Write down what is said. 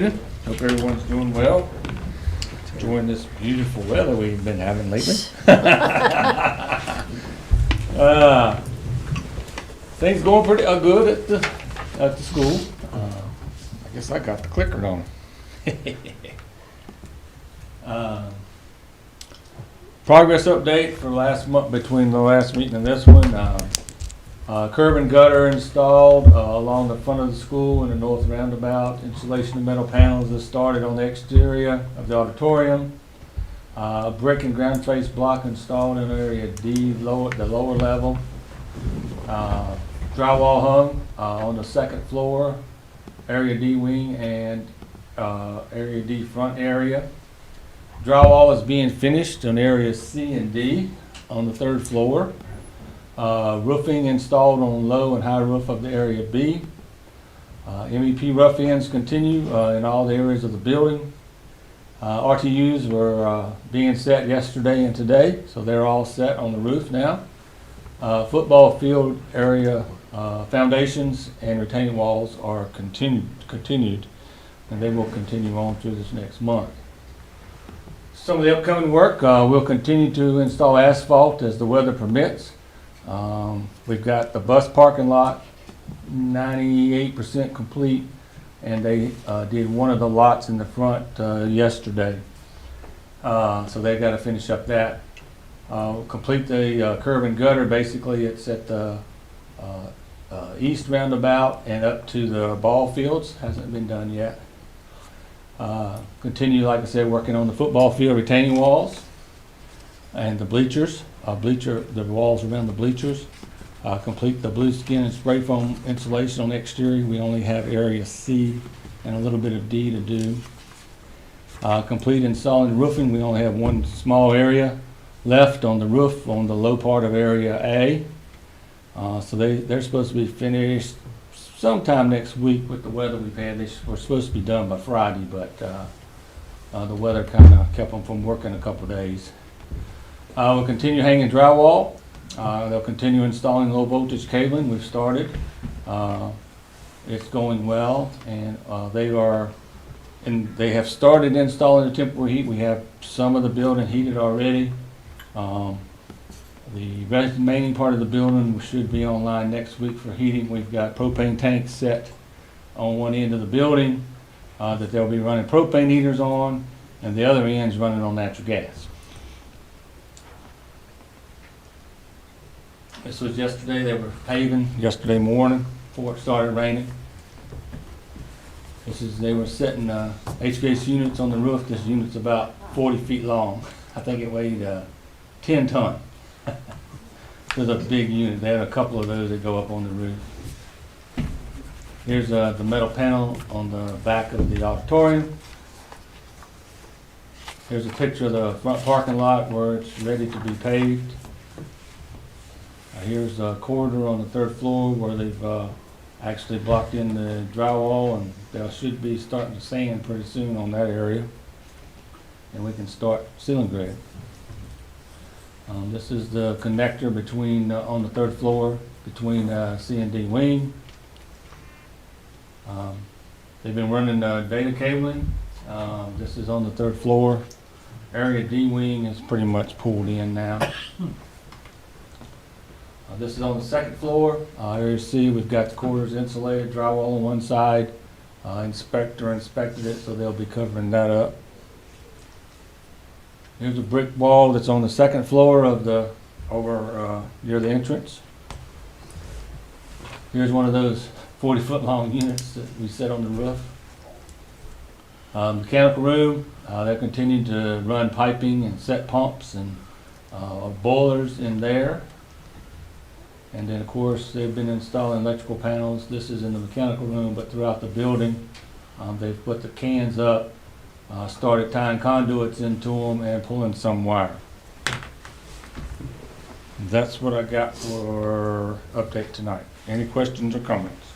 Hope everyone's doing well. Enjoying this beautiful weather we've been having lately. Things going pretty good at the school. I guess I got the clicker on. Progress update for last month between the last meeting and this one. Curb and gutter installed along the front of the school in the north roundabout. Installation of metal panels has started on the exterior of the auditorium. Brick and ground face block installed in area D, the lower level. Drywall hung on the second floor, area D wing and area D front area. Drywall is being finished on areas C and D on the third floor. Roofing installed on low and high roof of the area B. MEP rough ends continue in all the areas of the building. RTUs were being set yesterday and today, so they're all set on the roof now. Football field area foundations and retaining walls are continued, and they will continue on through this next month. Some of the upcoming work, we'll continue to install asphalt as the weather permits. We've got the bus parking lot 98% complete, and they did one of the lots in the front yesterday. So they've got to finish up that. Complete the curb and gutter. Basically, it's at the east roundabout and up to the ball fields. Hasn't been done yet. Continue, like I said, working on the football field retaining walls and the bleachers. The walls around the bleachers. Complete the blue skin and spray foam insulation on the exterior. We only have area C and a little bit of D to do. Complete installing roofing. We only have one small area left on the roof on the low part of area A. So they're supposed to be finished sometime next week with the weather we've had. They were supposed to be done by Friday, but the weather kind of kept them from working a couple days. We'll continue hanging drywall. They'll continue installing low voltage cabling. We've started. It's going well, and they have started installing the temporary heat. We have some of the building heated already. The remaining part of the building should be online next week for heating. We've got propane tanks set on one end of the building that they'll be running propane heaters on, and the other end's running on natural gas. This was yesterday. They were paving yesterday morning before it started raining. They were setting HVAC units on the roof. This unit's about 40 feet long. I think it weighed 10 ton. It was a big unit. They had a couple of those that go up on the roof. Here's the metal panel on the back of the auditorium. Here's a picture of the front parking lot where it's ready to be paved. Here's a corridor on the third floor where they've actually blocked in the drywall, and they should be starting to sand pretty soon on that area. And we can start ceiling grade. This is the connector between on the third floor between C and D wing. They've been running data cabling. This is on the third floor. Area D wing is pretty much pulled in now. This is on the second floor. Area C, we've got the quarters insulated, drywall on one side. Inspector inspected it, so they'll be covering that up. Here's a brick wall that's on the second floor of over near the entrance. Here's one of those 40-foot long units that we set on the roof. Mechanical room, they're continuing to run piping and set pumps and boilers in there. And then, of course, they've been installing electrical panels. This is in the mechanical room, but throughout the building, they've put the cans up, started tying conduits into them, and pulling some wire. That's what I got for update tonight. Any questions or comments?